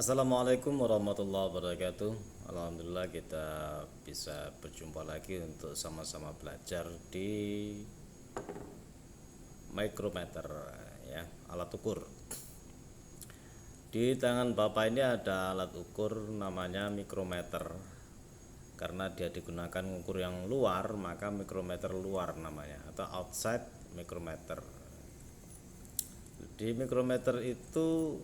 Assalamualaikum warahmatullahi wabarakatuh. Alhamdulillah kita bisa berjumpa lagi untuk sama-sama belajar di micrometer, ya, alat ukur. Di tangan Bapak ini ada alat ukur namanya mikrometer. Karena dia digunakan ukur yang luar, maka mikrometer luar namanya, atau outside micrometer. Di mikrometer itu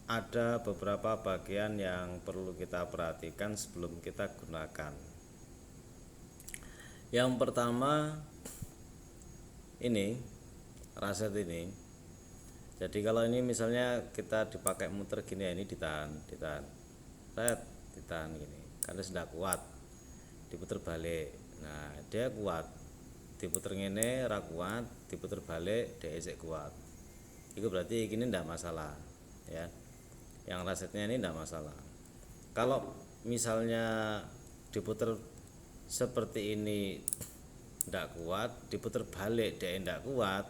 ada beberapa bagian yang perlu kita perhatikan sebelum kita gunakan. Yang pertama, ini raset ini. Jadi kalau ini misalnya kita dipakai muter gini ya, ini ditahan, ditahan gini. Karena sudah kuat, diputer balik. Nah, dia kuat. Diputer ngene ra kuat, diputer balik dia isek kuat. Itu berarti ini tidak masalah, ya. Yang rasetnya ini tidak masalah. Kalau misalnya diputer seperti ini tidak kuat, diputer balik dia tidak kuat,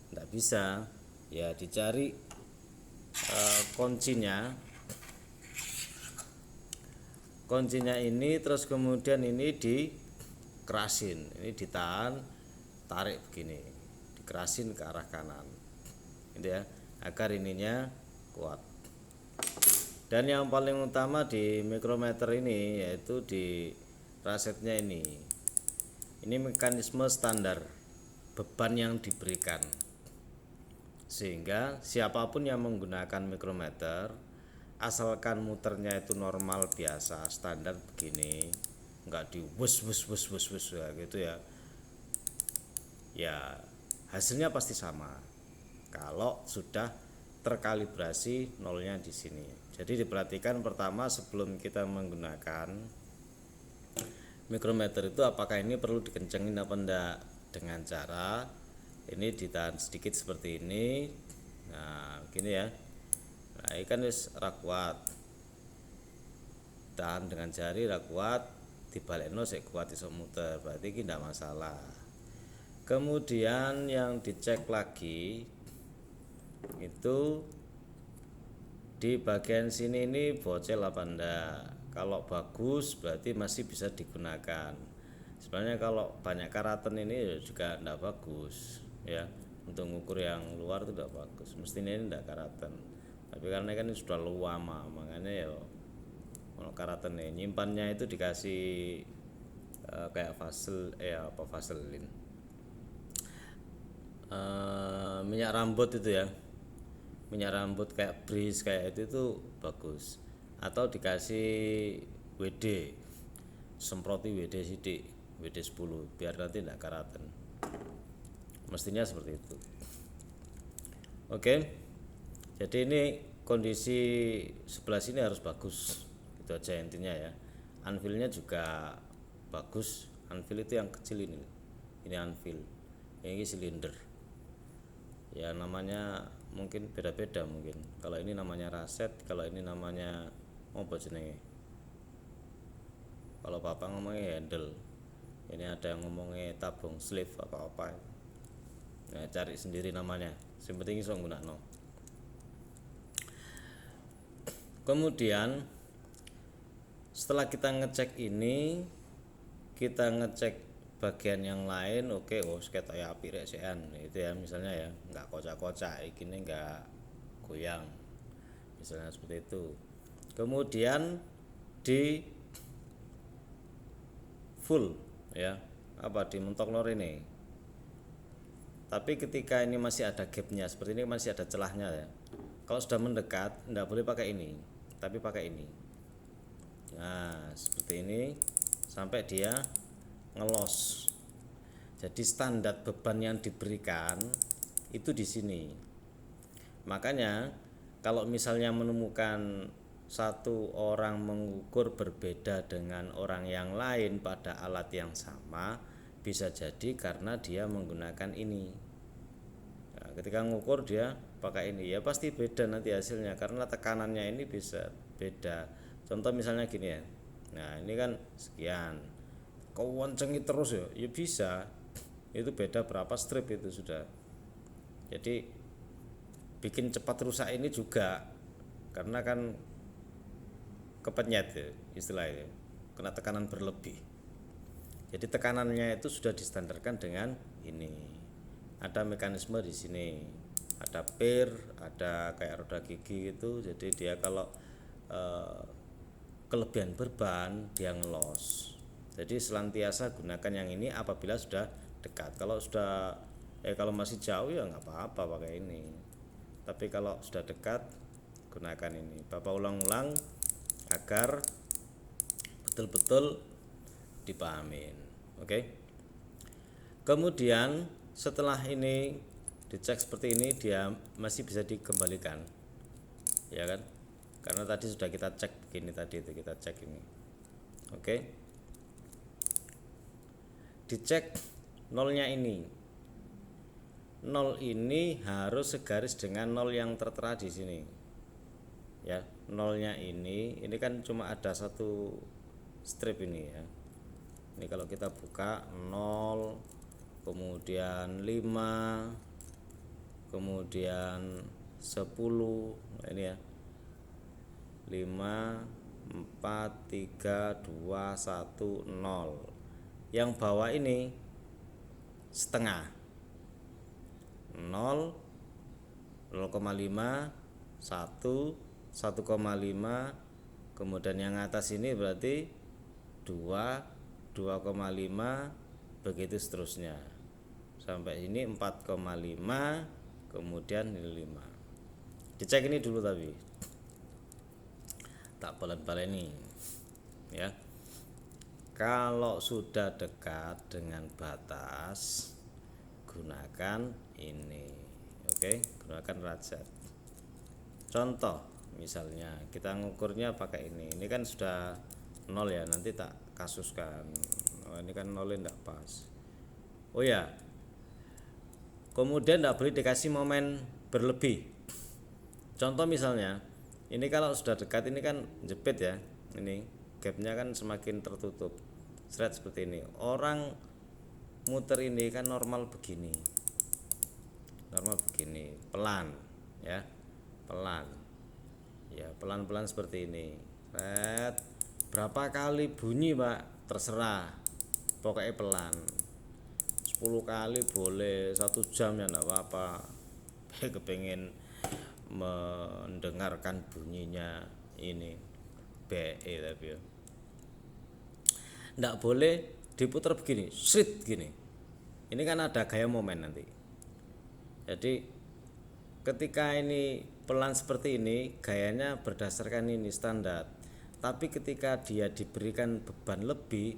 tidak bisa, ya dicari kuncinya ini, terus kemudian ini dikerasin, ini ditahan, tarik begini, dikerasin ke arah kanan, gitu ya, agar ininya kuat. Dan yang paling utama di mikrometer ini yaitu di rasetnya ini mekanisme standar beban yang diberikan, sehingga siapapun yang menggunakan mikrometer, asalkan muternya itu normal biasa standar begini, nggak di wus ya gitu ya, ya hasilnya pasti sama kalau sudah terkalibrasi nolnya di sini. Jadi diperhatikan pertama sebelum kita menggunakan mikrometer itu apakah ini perlu dikencengin apa enggak, dengan cara ini ditahan sedikit seperti ini. Nah, gini ya. Nah, ini kan wis ra kuat. Tahan dengan jari ra kuat, dibalekno sik kuat iso muter. Berarti ini tidak masalah. Kemudian yang dicek lagi itu di bagian sini ini bocel apa enggak. Kalau bagus berarti masih bisa digunakan. Sebenarnya kalau banyak karaten ini juga enggak bagus, ya. Untuk ngukur yang luar itu tidak bagus. Mestinya ini enggak karaten. Tapi karena kan ini sudah lama, makanya ya kalau karaten ini nyimpannya itu dikasih kayak vaselin, minyak rambut itu ya, minyak rambut kayak bris kayak itu bagus, atau dikasih WD, semproti WD sidik, WD 10 biar nanti tidak karaten, mestinya seperti itu. Oke, jadi ini kondisi sebelah sini harus bagus, itu aja intinya ya. Anvilnya juga bagus, anvil itu yang kecil ini anvil, ini silinder ya, namanya mungkin beda-beda mungkin. Kalau ini namanya raset, kalau ini namanya apa jenenge, kalau papa ngomongnya handle, ini ada yang ngomongnya tabung sleeve apa-apa. Nah, cari sendiri namanya, yang penting iso nggunakno. Kemudian setelah kita ngecek ini, kita ngecek bagian yang lain. Oke, ketok ya apik rek sekan itu ya, misalnya ya nggak kocak-kocak, ini nggak goyang, misalnya seperti itu. Kemudian di full ya, apa di mentok lor ini. Tapi ketika ini masih ada gapnya seperti ini, masih ada celahnya ya. Kalau sudah mendekat nggak boleh pakai ini, tapi pakai ini. Nah, seperti ini sampai dia ngelos. Jadi standar beban yang diberikan itu di sini. Makanya kalau misalnya menemukan satu orang mengukur berbeda dengan orang yang lain pada alat yang sama, bisa jadi karena dia menggunakan ini. Nah, ketika mengukur dia pakai ini, ya pasti beda nanti hasilnya karena tekanannya ini bisa beda. Contoh misalnya gini ya. Nah, ini kan sekian. Kau wancengi terus ya bisa. Itu beda berapa strip itu sudah. Jadi bikin cepat rusak ini juga karena kan kepenyet ya, istilahnya kena tekanan berlebih. Jadi tekanannya itu sudah distandarkan dengan ini. Ada mekanisme di sini, ada pir, ada kayak roda gigi itu. Jadi dia kalau kelebihan beban dia ngelos. Jadi selantiasa gunakan yang ini apabila sudah dekat. Kalau sudah kalau masih jauh ya nggak apa-apa pakai ini. Tapi kalau sudah dekat gunakan ini. Bapak ulang-ulang agar betul-betul dipahamin. Oke. Kemudian setelah ini dicek seperti ini, dia masih bisa dikembalikan, ya kan? Karena tadi sudah kita cek begini, tadi itu kita cek ini. Oke. Dicek nolnya ini. Nol ini harus segaris dengan nol yang tertera di sini. Ya, nolnya ini kan cuma ada satu strip ini ya. Ini kalau kita buka 0, kemudian 5, kemudian 10, ini ya. 5, 4, 3, 2, 1, 0. Yang bawah ini setengah. 0, 0,5, 1, 1,5, kemudian yang atas ini berarti 2, 2,5, begitu seterusnya sampai ini 4,5, kemudian ini 5. Dicek ini dulu, tapi tak balen-baleni ya. Kalau sudah dekat dengan batas, gunakan ini. Oke, gunakan rajat. Contoh misalnya kita ngukurnya pakai ini kan sudah 0 ya, nanti tak kasuskan. Ini kan 0 enggak pas. Oh ya, kemudian enggak boleh dikasih momen berlebih. Contoh misalnya ini kalau sudah dekat ini kan jepit ya, ini gapnya kan semakin tertutup, seret seperti ini. Orang muter ini kan normal begini, pelan ya, pelan-pelan seperti ini. Seret, berapa kali bunyi Pak, terserah, pokoknya pelan. 10 kali boleh, 1 jam ya enggak apa-apa. Kepengen mendengarkan bunyinya ini BE, tapi ya enggak boleh diputar begini, srit gini. Ini kan ada gaya momen nanti. Jadi ketika ini pelan seperti ini, gayanya berdasarkan ini standar. Tapi ketika dia diberikan beban lebih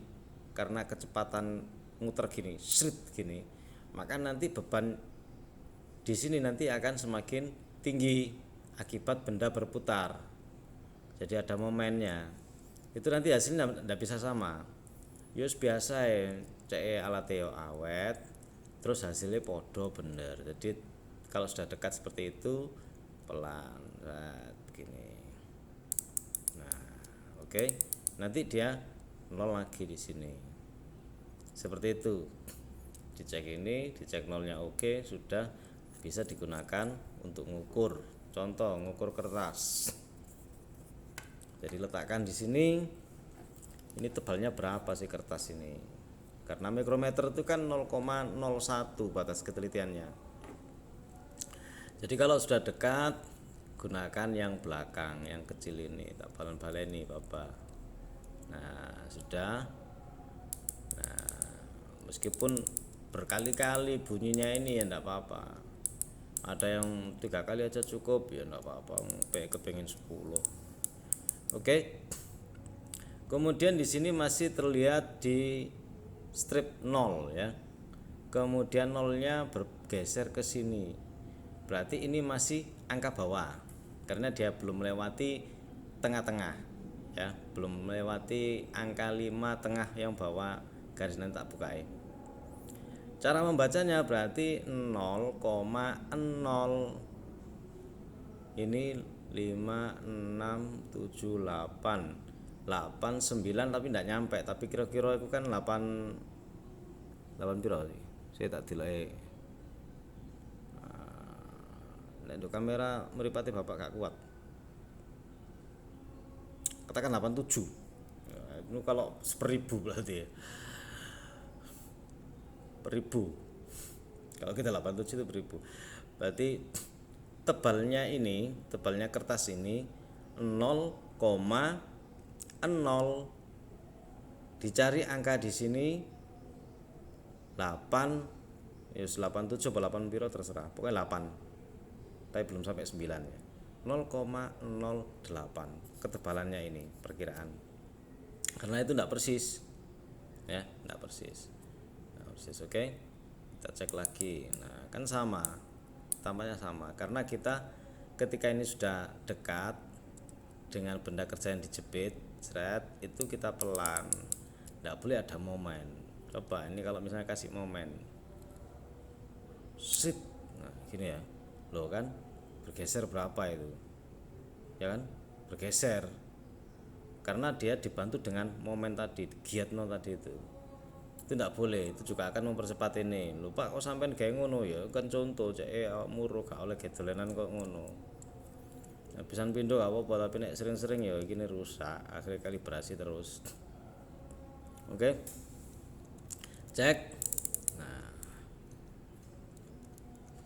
karena kecepatan muter gini, srit gini, maka nanti beban di sini nanti akan semakin tinggi akibat benda berputar. Jadi ada momennya. Itu nanti hasilnya tidak bisa sama. Yus biasa ya, cek alat awet, terus hasilnya podo bener. Jadi kalau sudah dekat seperti itu pelan, begini. Nah, oke. Nanti dia 0 lagi di sini. Seperti itu. Dicek ini, dicek nolnya oke, sudah bisa digunakan untuk ngukur. Contoh ngukur kertas. Jadi letakkan di sini. Ini tebalnya berapa sih kertas ini? Karena mikrometer itu kan 0,01 batas ketelitiannya. Jadi kalau sudah dekat, gunakan yang belakang, yang kecil ini, tak balen-baleni Bapak. Nah, sudah. Nah, meskipun berkali-kali bunyinya ini ya enggak apa-apa. Ada yang 3 kali aja cukup, ya enggak apa-apa, kepengen 10. Oke. Kemudian di sini masih terlihat di strip 0 ya. Kemudian nolnya bergeser ke sini. Berarti ini masih angka bawah karena dia belum melewati tengah-tengah ya, belum melewati angka 5 tengah yang bawah garis nanti tak bukain. Cara membacanya berarti 0,0 ini 5, 6, 7, 8 9 tapi tidak nyampe, tapi kira-kira itu kan 8 piro sih? Saya tak dilai. Nek kamera mripate Bapak gak kuat. Katakan 87. Ya, itu kalau 1000 berarti ya. 1000. Kalau kita 87 itu 1000. Berarti tebalnya kertas ini 0,0. Dicari angka di sini 8, ya 87 atau 8 piro terserah. Pokoknya 8. Tapi belum sampai 9 ya. 0,08 ketebalannya ini perkiraan. Karena itu tidak persis. Ya, tidak persis. Nah, persis, oke. Kita cek lagi. Nah, kan sama. Tampaknya sama karena kita ketika ini sudah dekat dengan benda kerja yang dijepit, itu kita pelan. Tidak boleh ada momen. Coba ini kalau misalnya kasih momen. Sit. Nah, gini ya. Loh kan? Bergeser berapa itu? Ya kan? Bergeser. Karena dia dibantu dengan momen tadi, giatno tadi itu tidak boleh, itu juga akan mempercepat ini. Lupa kok sampean gawe ngono ya, kan contoh cek muru gak oleh gedolenan kok ngono. Habisan pindho gak apa-apa, tapi nek sering-sering ya gini rusak, akhirnya kalibrasi terus. Oke. Cek. Nah.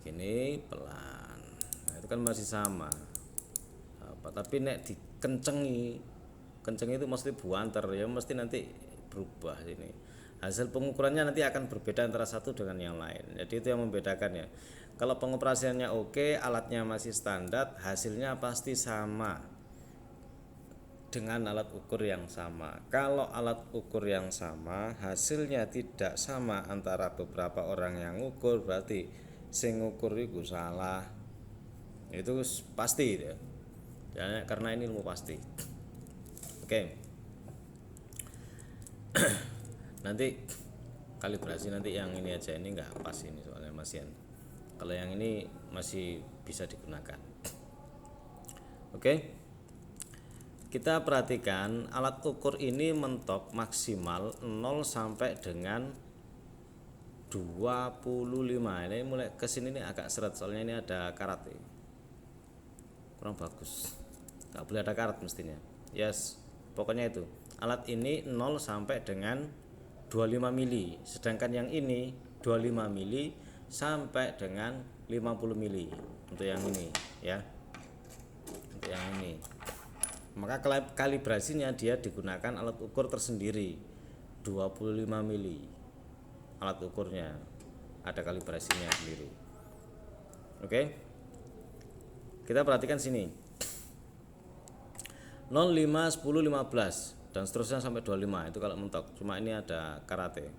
Gini pelan. Nah, itu kan masih sama. Tapi nek dikencengi, kenceng itu mesti buanter ya, mesti nanti berubah ini. Hasil pengukurannya nanti akan berbeda antara satu dengan yang lain. Jadi itu yang membedakan ya. Kalau pengoperasiannya oke, alatnya masih standar, hasilnya pasti sama dengan alat ukur yang sama. Kalau alat ukur yang sama, hasilnya tidak sama antara beberapa orang yang ukur, berarti sing ngukur itu salah. Itu pasti ya. Karena ini ilmu pasti. Oke. Nanti kalibrasi nanti yang ini aja, ini enggak pas ini soalnya masian. Kalau yang ini masih bisa digunakan. Oke. Kita perhatikan alat ukur ini mentok maksimal 0 sampai dengan 25. Ini mulai ke sini nih agak seret soalnya ini ada karat ya. Kurang bagus. Enggak boleh ada karat mestinya. Yes, pokoknya itu. Alat ini 0 sampai dengan 25 mili, sedangkan yang ini 25 mili sampai dengan 50 mili untuk yang ini ya. Untuk yang ini. Maka kalibrasinya dia digunakan alat ukur tersendiri 25 mili. Alat ukurnya ada kalibrasinya sendiri. Oke. Kita perhatikan sini. 0, 5, 10, 15 dan seterusnya sampai 25 itu kalau mentok. Cuma ini ada karate,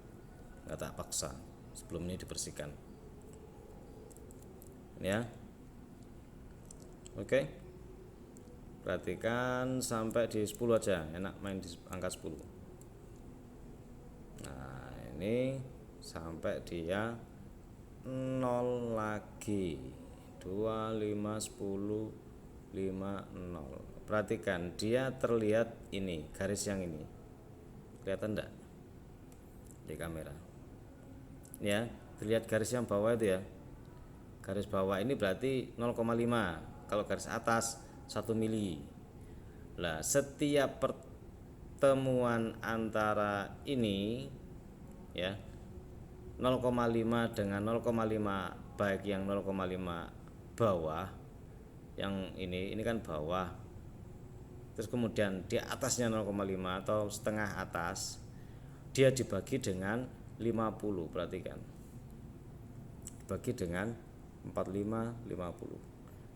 nggak tak paksa sebelum ini dibersihkan ya. Oke, perhatikan sampai di 10 aja, enak main di angka 10. Nah ini sampai dia 0 lagi, 2, 5, 10, 5, 0. Perhatikan dia terlihat ini garis yang ini, kelihatan enggak di kamera ya, terlihat garis yang bawah itu ya. Garis bawah ini berarti 0,5, kalau garis atas 1 mili. Lah setiap pertemuan antara ini ya 0,5 dengan 0,5, baik yang 0,5 bawah, yang ini kan bawah, terus kemudian di atasnya 0,5 atau setengah atas, dia dibagi dengan 50. Perhatikan, dibagi dengan 45, 50.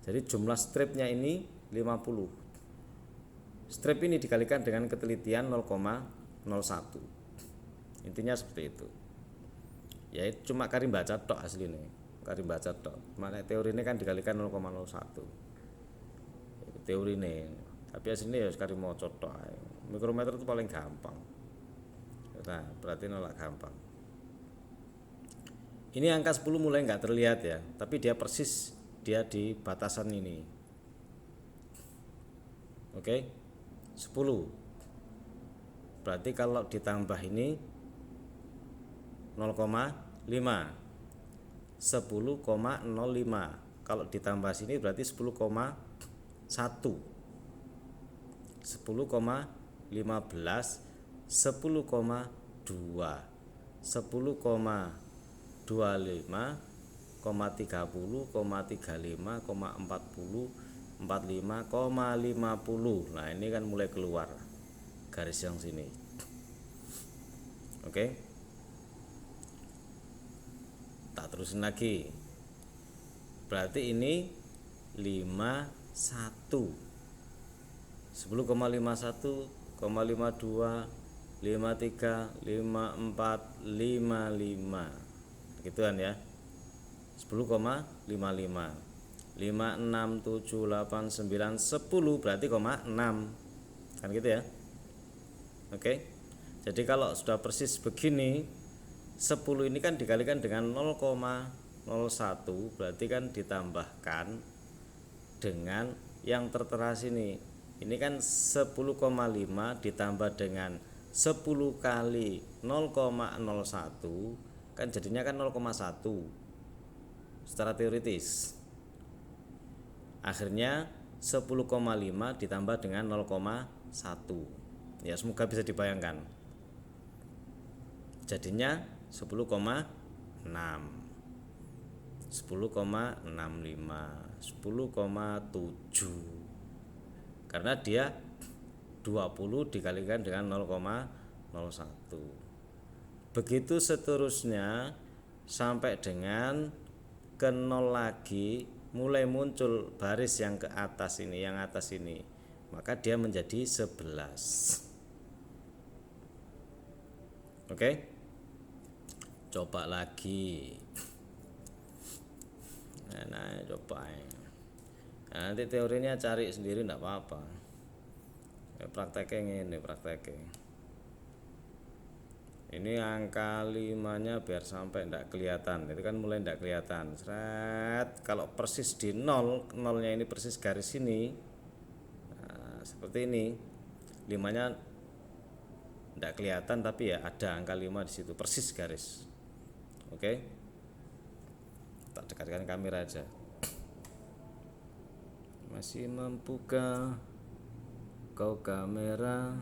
Jadi jumlah stripnya ini 50. Strip ini dikalikan dengan ketelitian 0,01. Intinya seperti itu. Ya itu cuma karim baca tok aslinya, karim baca tok. Mana teori ini kan dikalikan 0,01. Teori ini, tapi aslinya ya sekali mau cotok. Mikrometer itu paling gampang. Nah, berarti nolak gampang. Ini angka 10 mulai nggak terlihat ya, tapi dia persis dia di batasan ini. Oke, 10. Berarti kalau ditambah ini 0,5, 10,05. kalau ditambah sini berarti 10,1, 10,15, 10,2, 10,25, 30,35, 40, 45,50. Nah, ini kan mulai keluar garis yang sini. Oke. Tak terusin lagi. Berarti ini 51. 10,51, 52, 53, 54, 55. Gituan ya. 10,55. 5, 6, 7, 8, 9, 10 berarti 6. Kan gitu ya. Oke. Jadi kalau sudah persis begini, 10 ini kan dikalikan dengan 0,01, berarti kan ditambahkan dengan yang tertera sini. Ini kan 10,5 ditambah dengan 10 kali 0,01 kan jadinya kan 0,1 secara teoritis. Akhirnya 10,5 ditambah dengan 0,1. Ya, semoga bisa dibayangkan. Jadinya 10,6, 10,65, 10,7. Karena dia 20 dikalikan dengan 0,01. Begitu seterusnya sampai dengan ke 0 lagi, mulai muncul baris yang ke atas ini, yang atas ini. Maka dia menjadi 11. Oke? Coba lagi. Nah, coba. Nah, nanti teorinya cari sendiri enggak apa-apa. Prakteknya ini, prakteknya. Ini angka 5-nya biar sampai enggak kelihatan. Itu kan mulai enggak kelihatan. Seret. Kalau persis di 0, 0-nya ini persis garis ini. Nah, seperti ini. 5-nya enggak kelihatan tapi ya ada angka 5 di situ, persis garis. Oke. Tak dekatkan kamera aja. Masih mampukah kau kamera?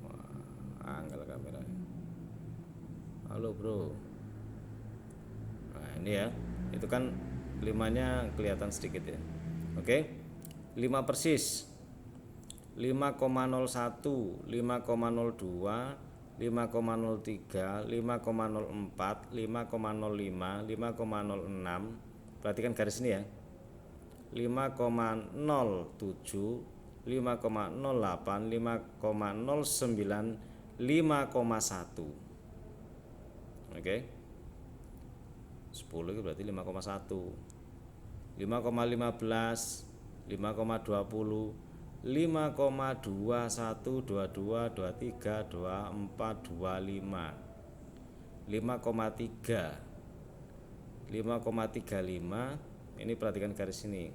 Wah, anggal kamera. Halo bro. Nah ini ya, itu kan 5-nya kelihatan sedikit ya. Oke, 5 persis, 5,01, 5,02, 5,03, 5,04, 5,05, 5,06. Perhatikan garis ini ya. 5,07, 5,08, 5,09, 5,1. Oke. 10 itu berarti 5,1. 5,15, 5,20, 5,21, 22, 23, 24, 25. 5,3. 5,35. Ini perhatikan garis ini.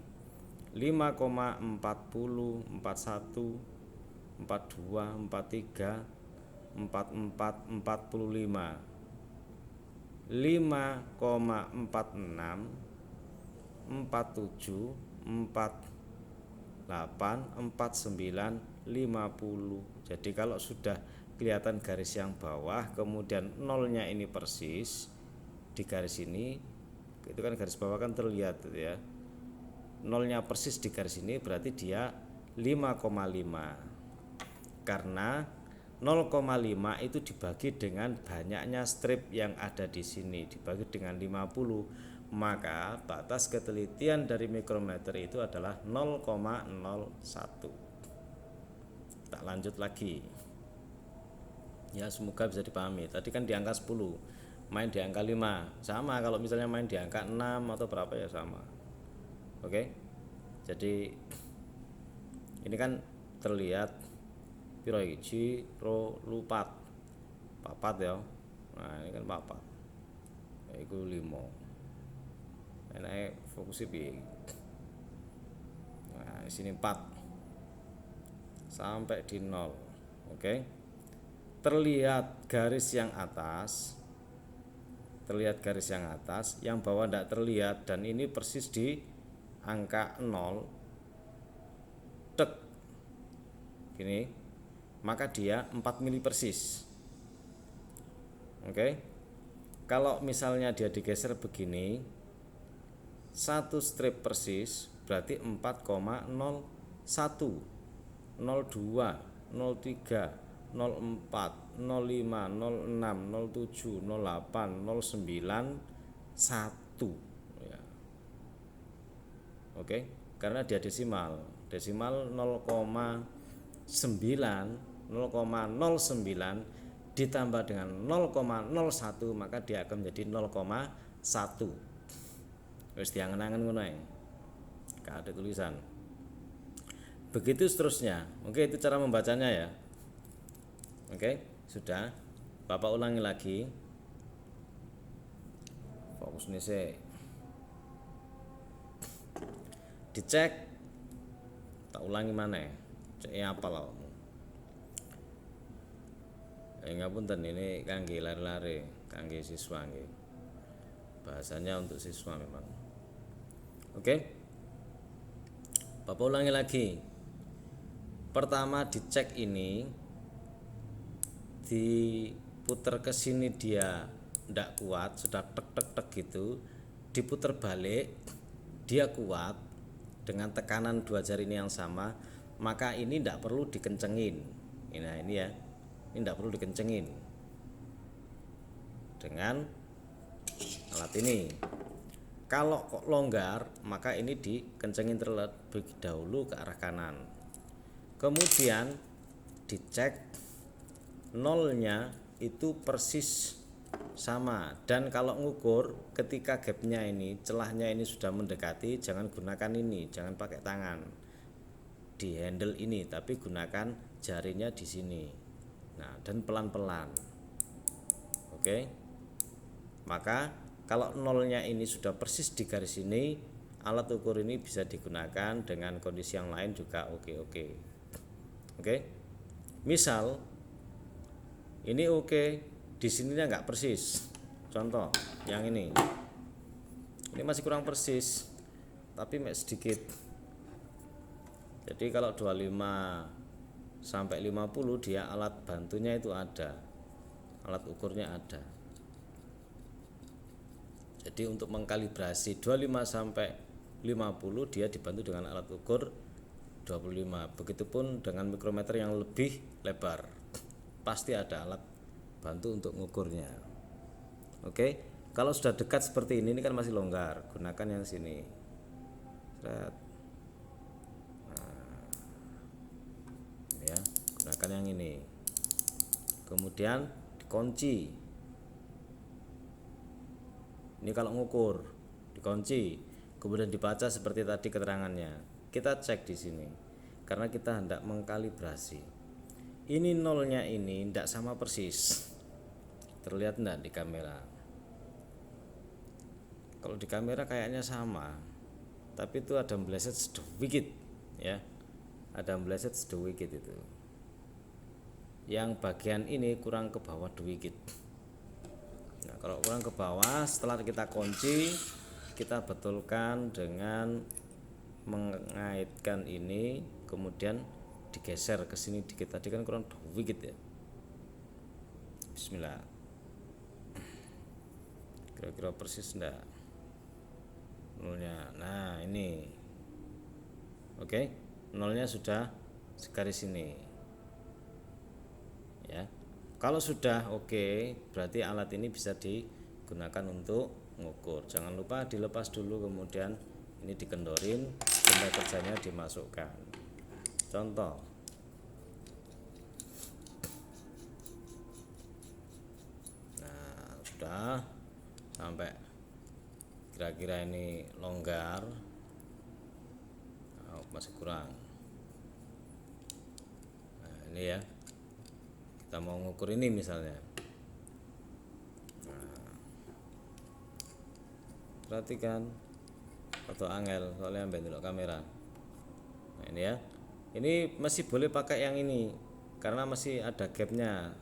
5,40, 41, 42, 43, 44, 45. 5,46, 47, 48, 49, 50. Jadi kalau sudah kelihatan garis yang bawah, kemudian nolnya ini persis di garis ini, itu kan garis bawah kan terlihat ya. Nolnya persis di garis ini berarti dia 5,5. Karena 0,5 itu dibagi dengan banyaknya strip yang ada di sini, dibagi dengan 50, maka batas ketelitian dari mikrometer itu adalah 0,01. Tak lanjut lagi. Ya, semoga bisa dipahami. Tadi kan di angka 10, main di angka 5. Sama kalau misalnya main di angka 6 atau berapa ya sama. Oke. Jadi ini kan terlihat piro iki ro lupat papat ya. Nah ini kan papat ya, itu 5. Enake fokusnya piye. Nah di sini 4 sampai di 0. Oke. Terlihat garis yang atas terlihat garis yang atas, yang bawah tidak terlihat, dan ini persis di angka 0 tek gini, maka dia 4 mili persis. Oke. Kalau misalnya dia digeser begini, satu strip persis berarti 4,01, 02, 03, 04, 05, 06, 07, 08, 09, 1 ya. Oke, karena dia desimal 0,09 ditambah dengan 0,01 maka dia akan menjadi 0,1. Wis diangen-angen ngono ae. Gak ada tulisan. Begitu seterusnya. Oke, itu cara membacanya ya. Oke, sudah. Bapak ulangi lagi. Fokus nih sih. Dicek. Tak ulangi mana ya? Cek apa lah. Ngapunten ini kangge lari-lari, kangge siswa nggih. Bahasanya untuk siswa memang. Oke. Bapak ulangi lagi. Pertama dicek ini, diputar ke sini dia ndak kuat, sudah tek tek tek gitu, diputar balik dia kuat dengan tekanan dua jari ini yang sama, maka ini ndak perlu dikencengin. Nah ini ya, ini ndak perlu dikencengin dengan alat ini. Kalau kok longgar, maka ini dikencengin terlebih dahulu ke arah kanan. Kemudian dicek nolnya itu persis sama, dan kalau ngukur ketika gapnya ini, celahnya ini sudah mendekati, jangan gunakan ini, jangan pakai tangan di handle ini, tapi gunakan jarinya di sini. Nah, dan pelan-pelan. Oke. Maka kalau nolnya ini sudah persis di garis ini, alat ukur ini bisa digunakan dengan kondisi yang lain juga oke. Misal ini oke, di sininya nggak persis. Contoh yang ini masih kurang persis, tapi sedikit. Jadi kalau 25 sampai 50 dia alat bantunya itu ada, alat ukurnya ada. Jadi untuk mengkalibrasi 25 sampai 50 dia dibantu dengan alat ukur 25. Begitupun dengan mikrometer yang lebih lebar. Pasti ada alat bantu untuk mengukurnya. Oke. Kalau sudah dekat seperti ini kan masih longgar, gunakan yang sini. Nah, ya, gunakan yang ini. Kemudian dikunci. Ini kalau ngukur dikunci, kemudian dibaca seperti tadi keterangannya. Kita cek di sini karena kita hendak mengkalibrasi. Ini nolnya ini tidak sama persis. Terlihat enggak di kamera? Kalau di kamera kayaknya sama, tapi itu ada meleset sedikit ya. Ada meleset sedikit itu. Yang bagian ini kurang ke bawah sedikit. Nah, kalau kurang ke bawah, setelah kita kunci, kita betulkan dengan mengaitkan ini, kemudian digeser ke sini dikit. Tadi kan kurang dikit ya. Bismillah. Kira-kira persis enggak nolnya? Nah ini, oke, nolnya sudah segaris ini ya. Kalau sudah oke, berarti alat ini bisa digunakan untuk mengukur. Jangan lupa dilepas dulu, kemudian ini dikendorin, benda kerjanya dimasukkan. Contoh. Nah, sudah sampai kira-kira ini longgar. Oh, masih kurang. Nah, ini ya. Kita mau ngukur ini misalnya. Nah, perhatikan atau angel soalnya ambil dulu kamera. Nah ini ya, ini masih boleh pakai yang ini karena masih ada gapnya.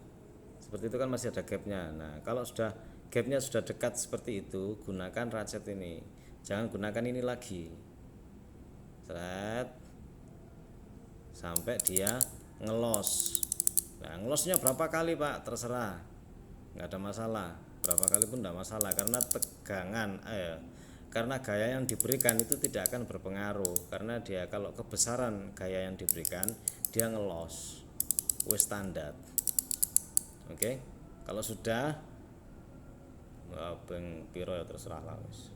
Seperti itu kan masih ada gapnya. Nah kalau sudah gapnya sudah dekat seperti itu, gunakan ratchet ini, jangan gunakan ini lagi. Seret sampai dia ngelos. Nah, ngelosnya berapa kali Pak? Terserah, nggak ada masalah. Berapa kali pun nggak masalah, karena tegangan, karena gaya yang diberikan itu tidak akan berpengaruh, karena dia kalau kebesaran gaya yang diberikan dia ngelos, wis standar. Oke, kalau sudah ping piro ya terserah lah wis.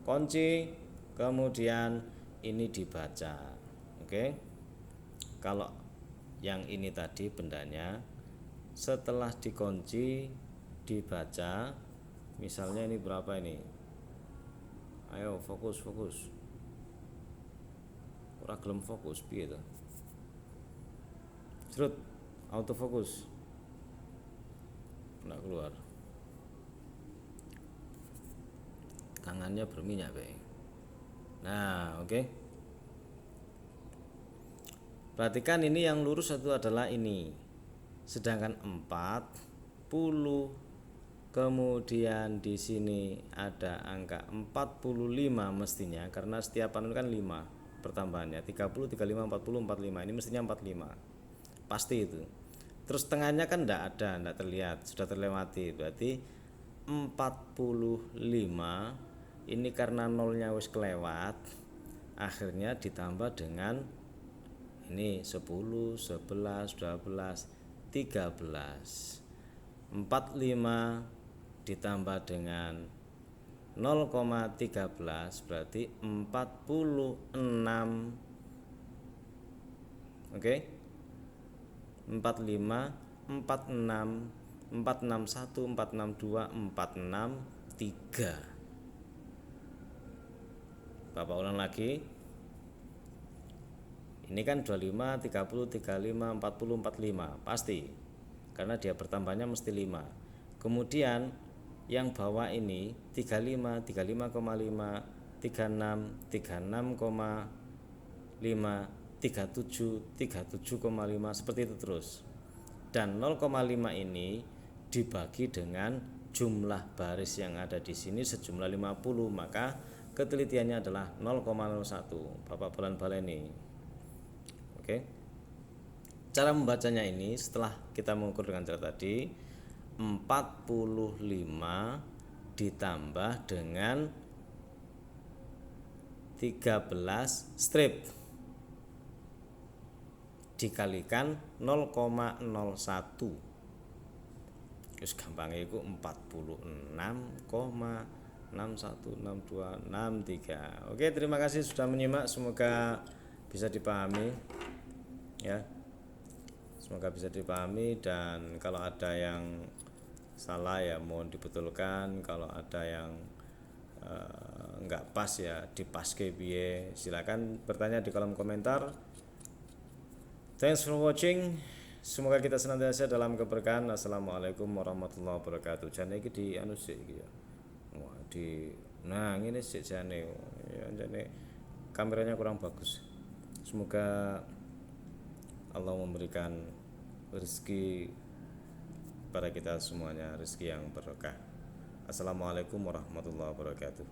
Kunci, kemudian ini dibaca. Oke, kalau yang ini tadi bendanya setelah dikunci dibaca, misalnya ini berapa ini, ayo fokus ora gelem fokus piye to, serut autofokus nggak keluar, tangannya berminyak Be. Nah oke. Perhatikan ini yang lurus itu adalah ini, sedangkan 40, kemudian di sini ada angka 45 mestinya, karena setiap anu kan 5 pertambahannya, 30, 35, 40, 45, ini mestinya 45 pasti itu. Terus tengahnya kan enggak ada, enggak terlihat, sudah terlewati, berarti 45 ini karena nolnya wis kelewat, akhirnya ditambah dengan ini 10, 11, 12, 13. 45 ditambah dengan 0,13 berarti 46. Oke? 45, 46, 461, 462, 463. Bapak ulang lagi. Ini kan 25, 30, 35, 40, 45 pasti, karena dia bertambahnya mesti 5. Kemudian yang bawah ini 35, 35,5, 36, 36,5, 37, 37,5 seperti itu terus. Dan 0,5 ini dibagi dengan jumlah baris yang ada di sini sejumlah 50, maka ketelitiannya adalah 0,01. Bapak baleni. Oke. Cara membacanya ini setelah kita mengukur dengan cara tadi, 45 ditambah dengan 13 strip dikalikan 0,01. Terus gampangnya itu 46,616263. Oke, terima kasih sudah menyimak, semoga bisa dipahami ya, semoga bisa dipahami, dan kalau ada yang salah ya mohon dibetulkan, kalau ada yang enggak pas ya dipaske piye, silakan bertanya di kolom komentar. Thanks for watching, semoga kita senantiasa dalam keberkahan. Assalamualaikum warahmatullahi wabarakatuh. Jane iki di anu sik iki ya, wah di nah ngene sik jane ya, jane kameranya kurang bagus. Semoga Allah memberikan rezeki pada kita semuanya, rezeki yang berkah. Assalamualaikum warahmatullahi wabarakatuh.